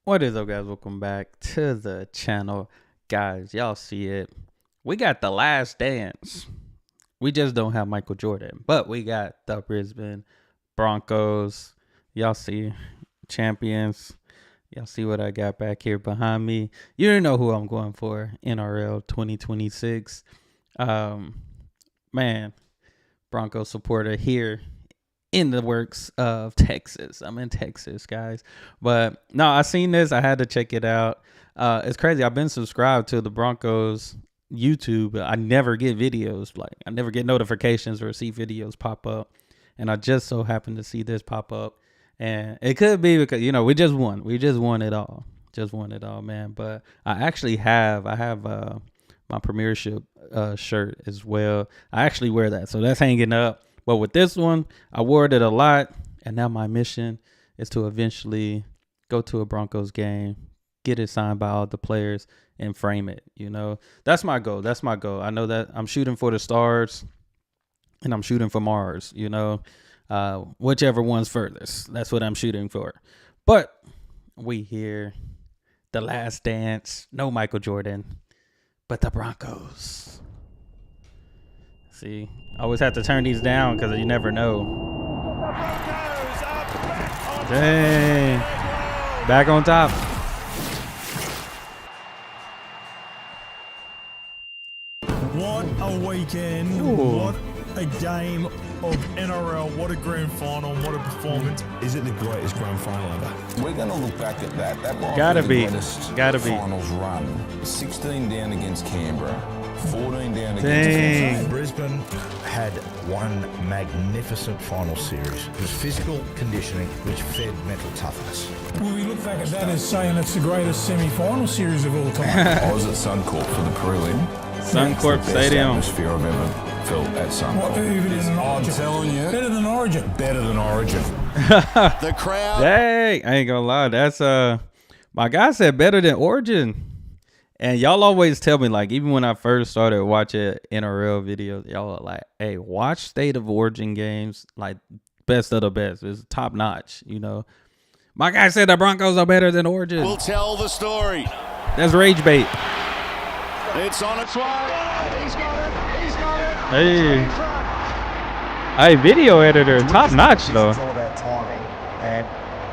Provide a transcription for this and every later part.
What is up, guys? Welcome back to the channel. Guys, y'all see it. We got the last dance. We just don't have Michael Jordan, but we got the Brisbane Broncos. Y'all see, champions. Y'all see what I got back here behind me. You know who I'm going for. NRL 2026. Man, Broncos supporter here in the works of Texas. I'm in Texas, guys. But no, I seen this. I had to check it out. It's crazy. I've been subscribed to the Broncos YouTube, but I never get videos. Like, I never get notifications or see videos pop up. And I just so happened to see this pop up. And it could be because, you know, we just won. We just won it all. Just won it all, man. But I actually have, my premiership shirt as well. I actually wear that. So that's hanging up. But with this one, I wore it a lot, and now my mission is to eventually go to a Broncos game, get it signed by all the players, and frame it. You know, that's my goal. That's my goal. I know that I'm shooting for the stars, and I'm shooting for Mars. You know, whichever one's furthest. That's what I'm shooting for. But we here, the last dance. No Michael Jordan, but the Broncos. See, I always have to turn these down because you never know. Dang. Back on top. What a weekend. Ooh. What a game of NRL. What a grand final. What a performance. Is it the greatest grand final ever? We're going to look back at that. That might Gotta be be. the greatest Gotta be. finals run. 16 down against Canberra. 14 down Dang. against Brisbane had one magnificent final series. It was physical conditioning which fed mental toughness. Well, we look back at that as saying it's the greatest semi-final series of all time. I was at Suncorp for the prelim. Suncorp Best Stadium. atmosphere I've ever felt at Suncorp. What, even in an I'm Origin? telling you. Better than Origin. Better than Origin. The crowd. Dang, I ain't gonna lie. That's my guy said better than Origin. And y'all always tell me, like, even when I first started watching NRL videos, y'all are like, hey, watch State of Origin games, like, best of the best. It's top notch, you know. My guy said the Broncos are better than Origin. We'll tell the story. That's rage bait. It's on its way. He's got it. He's got it. Hey. Hey, video editor, top notch, though. It's all about timing, and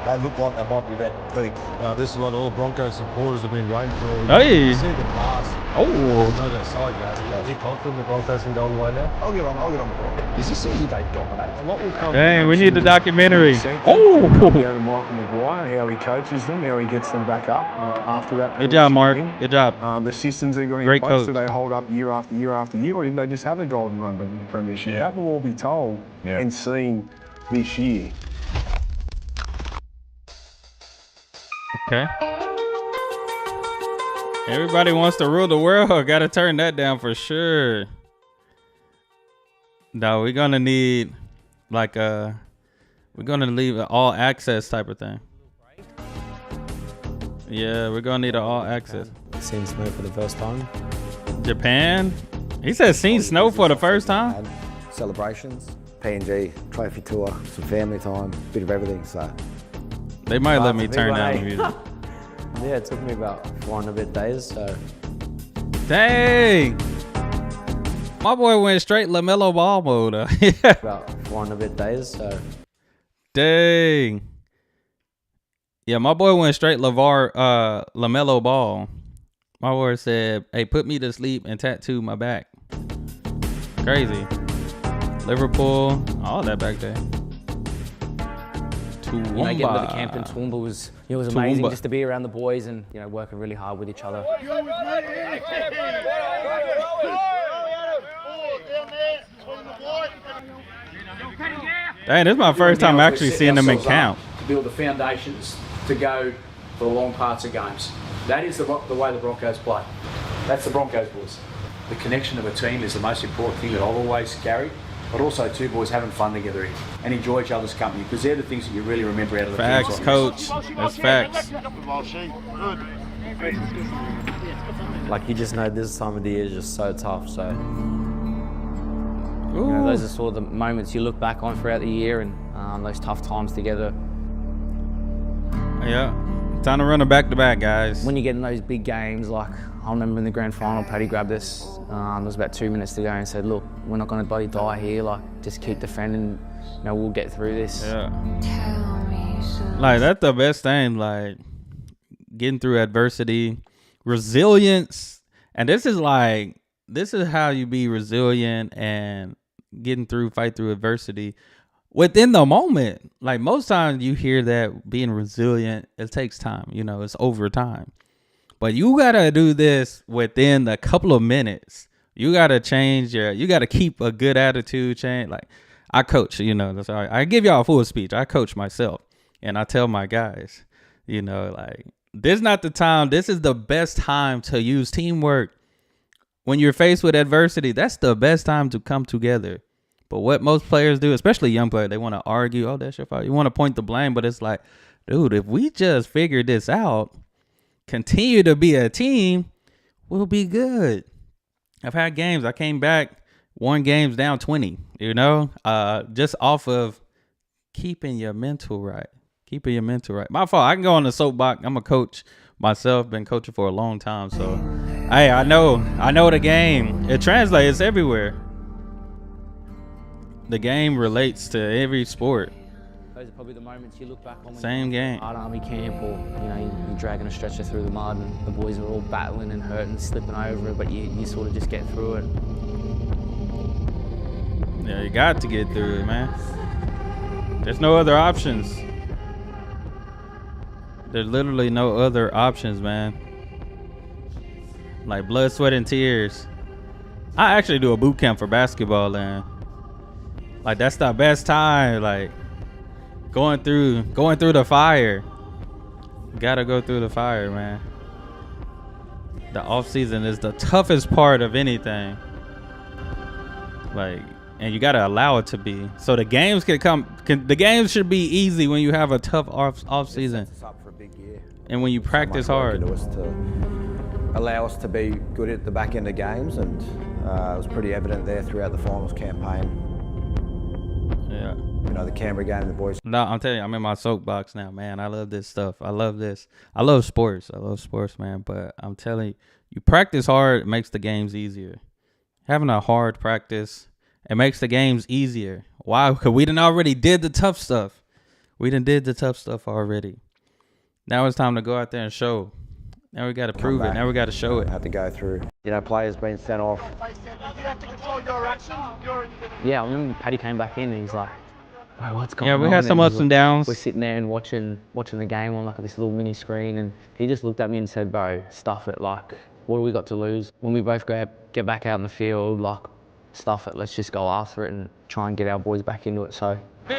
they look like they might be that big. This is what all Broncos supporters have been waiting for. Hey. You see the pass. Oh. No, that side guard. Is he confident the Broncos can go all the way now? I'll get on the ball. Is this easy? They dominate. What will come Dang, we need the documentary. Oh! Oh. Michael Maguire, how he coaches them, how he gets them back up after that. Good job, Mark. Good job. The systems they're going Great in place coach. so they hold up year after year after year, or did they just have a golden run in the premiership? That will all be told and seen this year. Okay. Everybody wants to rule the world. Got to turn that down for sure. No, we're going to need like we're going to leave an all access type of thing. Yeah, we're going to need an all access. Seen snow for the first time. Japan? He said seen snow for the first time? And celebrations, PNG, trophy tour, some family time, bit of everything. So They might let me turn down the music. yeah, it took me about 4 and a bit days. So Dang. My boy went straight LaMelo Ball mode. about 4 and a bit days. So Dang. Yeah, my boy went straight LaMelo Ball. My boy said, hey, put me to sleep and tattoo my back. Crazy. Liverpool, all that back there. Getting to the camp in Toowoomba. Toowoomba was, it was amazing Toowoomba. just to be around the boys and, you know, working really hard with each other. Dang, this is my first time actually seeing them in camp. To build the foundations to go for the long parts of games. That is the way the Broncos play. That's the Broncos boys. The connection of a team is the most important thing that I've always carried, but also two boys having fun together and enjoy each other's company, because they're the things that you really remember out of the Facts, games like coach. That's facts. like, you just know this time of the year is just so tough. So You know, those are sort of the moments you look back on throughout the year and those tough times together. Yeah. Time to run a back-to-back, guys. When you get in those big games, like I remember in the grand final, Paddy grabbed us. There was about 2 minutes to go and said, "Look, we're not going to bloody die here. Like, just keep defending. You know, we'll get through this." Yeah. Like, that's the best thing. Like, getting through adversity, resilience, and this is how you be resilient and fight through adversity within the moment. Like, most times you hear that being resilient, it takes time. You know, it's over time. But you gotta do this within a couple of minutes. You gotta you gotta keep a good attitude change. Like, I coach, you know, that's all right. I give y'all a full speech. I coach myself, and I tell my guys, you know, like, this is not the time. This is the best time to use teamwork. When you're faced with adversity, that's the best time to come together. But what most players do, especially young players, they want to argue. Oh, that's your fault. You want to point the blame, but it's like, dude, if we just figure this out, continue to be a team, we'll be good. I've had games. I came back, won games down 20, you know, just off of keeping your mental right. Keeping your mental right. My fault. I can go on the soapbox. I'm a coach myself, been coaching for a long time. So, hey, I know the game. It translates everywhere. The game relates to every sport. Those are probably the moments you look back on when Same game. Hard army camp, or you know, you're dragging a stretcher through the mud, and the boys are all battling and hurting, slipping over it, but you sort of just get through it. Yeah, you got to get through it, man. There's no other options. There's literally no other options, man. Like, blood, sweat, and tears. I actually do a boot camp for basketball, and like, that's the best time. Like, going through the fire. You gotta go through the fire, man. The off season is the toughest part of anything. Like, and you gotta allow it to be. So the games the games should be easy when you have a tough off season. And when you practice hard. It was to allow us to be good at the back end of games, and it was pretty evident there throughout the finals campaign. Yeah. You know, the Canberra game, the boys. No, I'm telling you, I'm in my soapbox now, man. I love this stuff. I love this. I love sports. Man. But I'm telling you, practice hard, it makes the games easier. Having a hard practice, it makes the games easier. Why? Because we already did the tough stuff. We did the tough stuff already. Now it's time to go out there and show. Now we got to prove it. Now we got to show it. Have to go through. You know, players being sent off. Yeah, I remember Paddy came back in and he's like, "Bro, what's going on?" Yeah, we had some ups and downs. We're sitting there and watching the game on like this little mini screen, and he just looked at me and said, "Bro, stuff it. Like, what do we got to lose? When we both get back out in the field, like, stuff it. Let's just go after it and try and get our boys back into it." So. What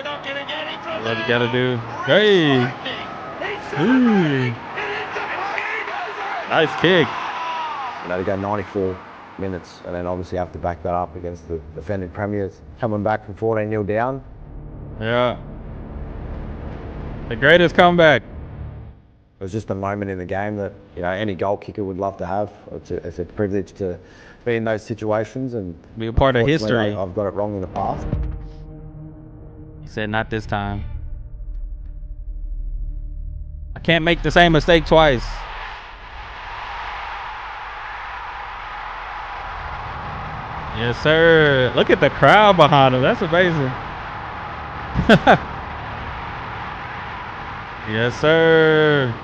you gotta do? Hey. Ooh. Nice kick. You know, to go 94 minutes and then obviously have to back that up against the defending premiers. Coming back from 14-0 down. Yeah. The greatest comeback. It was just a moment in the game that, you know, any goal kicker would love to have. It's a privilege to be in those situations and be a part of history. I've got it wrong in the past. He said, not this time. I can't make the same mistake twice. Yes, sir. Look at the crowd behind him. That's amazing. Yes, sir.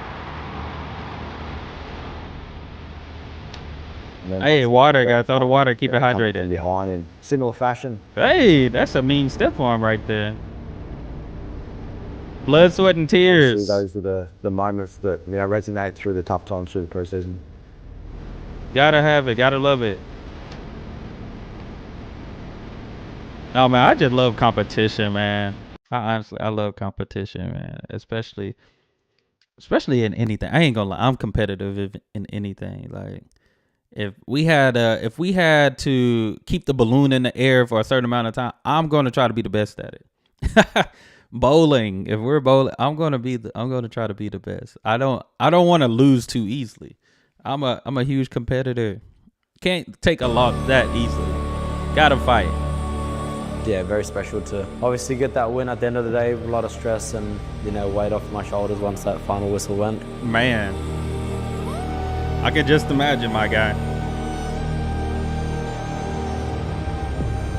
Hey, water. Gotta throw the water. Keep it hydrated. Behind in similar fashion. Hey, that's a mean step for him right there. Blood, sweat, and tears. Those are the moments that, you know, resonate through the tough times through the preseason. Gotta have it. Gotta love it. No, man, I just love competition, man. I love competition, man. Especially in anything. I ain't gonna lie, I'm competitive in anything. Like, if we had to keep the balloon in the air for a certain amount of time, I'm gonna try to be the best at it. Bowling, if we're bowling, I'm gonna try to be the best. I don't want to lose too easily. I'm a huge competitor. Can't take a loss that easily. Gotta fight. Yeah, very special to obviously get that win at the end of the day. A lot of stress and, weight off my shoulders once that final whistle went. Man, I can just imagine, my guy.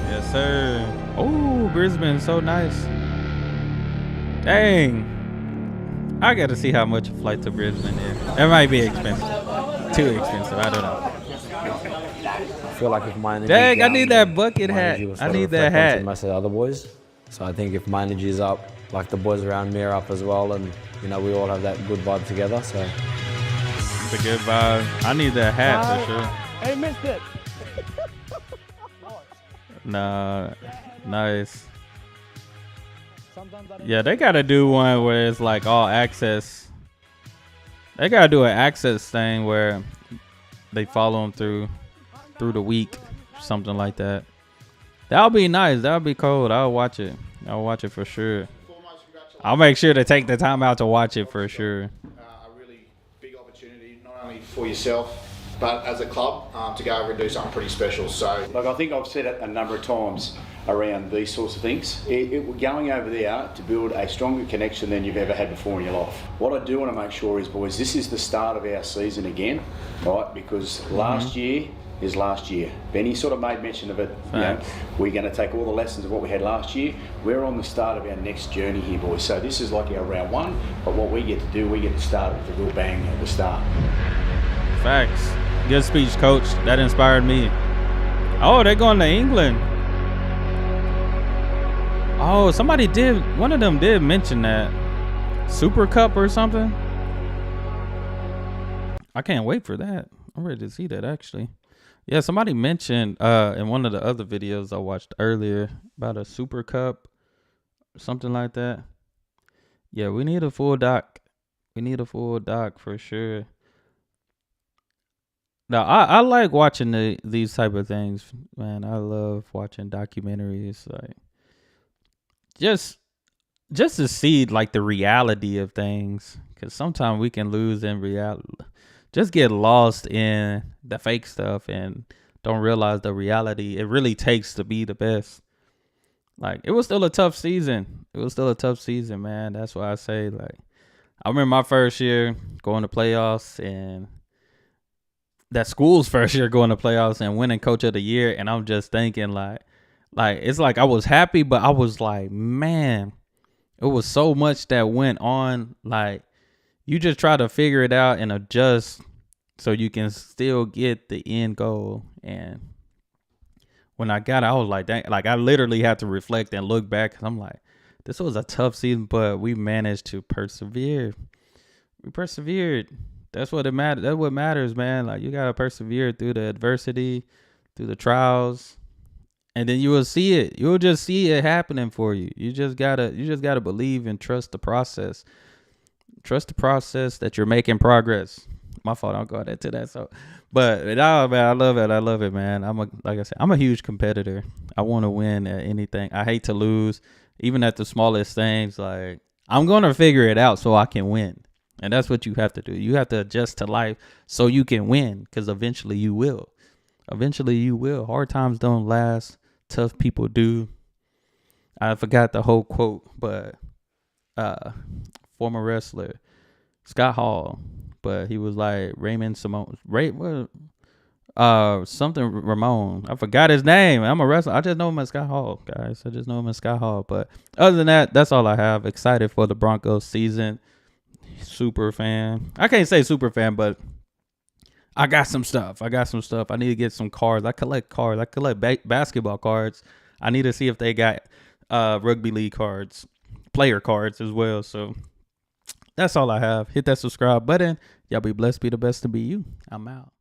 Yes, sir. Oh, Brisbane, so nice. Dang. I got to see how much a flight to Brisbane is. It might be expensive. Too expensive. I don't know. I feel like if my energy Dang, I down, need that bucket hat. I need that hat. Most of the other boys. So I think if my energy is up, like the boys around me are up as well, and we all have that good vibe together. So it's a good vibe. I need that hat for sure. He missed it. Nah, nice. Yeah, they gotta do one where it's like all access. They gotta do an access thing where they follow them through the week, something like that. That'll be nice. That'll be cool. I'll watch it. I'll watch it for sure. I'll make sure to take the time out to watch it for sure. A really big opportunity, not only for yourself, but as a club, to go over and do something pretty special. So, Like I think I've said it a number of times around these sorts of things. Going over there to build a stronger connection than you've ever had before in your life. What I do want to make sure is, boys, this is the start of our season again, right? Because last year is last year. Benny sort of made mention of it. We're going to take all the lessons of what we had last year. We're on the start of our next journey here, boys. So this is like our round one, but what we get to do, we get to start with a real bang at the start. Facts. Good speech, coach. That inspired me. Oh, they're going to England. Oh, one of them did mention that. Super Cup or something. I can't wait for that. I'm ready to see that, actually. Yeah, somebody mentioned in one of the other videos I watched earlier about a Super Cup, something like that. Yeah, we need a full doc. We need a full doc for sure. Now, I like watching these type of things, man. I love watching documentaries, like just to see like the reality of things, because sometimes we can lose in reality. Just get lost in the fake stuff and don't realize the reality it really takes to be the best. Like, it was still a tough season. It was still a tough season, man. That's why I say, like, I remember my first year going to playoffs, and that school's first year going to playoffs and winning coach of the year. And I'm just thinking like it's like I was happy, but I was like, man, it was so much that went on. Like, you just try to figure it out and adjust so you can still get the end goal. And when I got it, I was like, dang, like I literally had to reflect and look back. I'm like, this was a tough season, but we managed to persevere. We persevered. That's what it matters. That's what matters, man. Like, you gotta persevere through the adversity, through the trials, and then you will see it. You will just see it happening for you. You just gotta believe and trust the process. Trust the process that you're making progress. My fault. I'll go into that. So, but man, I love it. I love it, man. Like I said, I'm a huge competitor. I want to win at anything. I hate to lose, even at the smallest things. Like, I'm gonna figure it out so I can win, and that's what you have to do. You have to adjust to life so you can win, because eventually you will. Eventually you will. Hard times don't last. Tough people do. I forgot the whole quote, but former wrestler Scott Hall, but he was like Raymond Simone, something Ramon. I forgot his name. I'm a wrestler. I just know him as Scott Hall, guys. I just know him as Scott Hall. But other than that, that's all I have. Excited for the Broncos season. Super fan. I can't say super fan, but I got some stuff. I need to get some cards. I collect cards. I collect basketball cards. I need to see if they got rugby league cards, player cards as well. So that's all I have. Hit that subscribe button. Y'all be blessed. Be the best to be you. I'm out.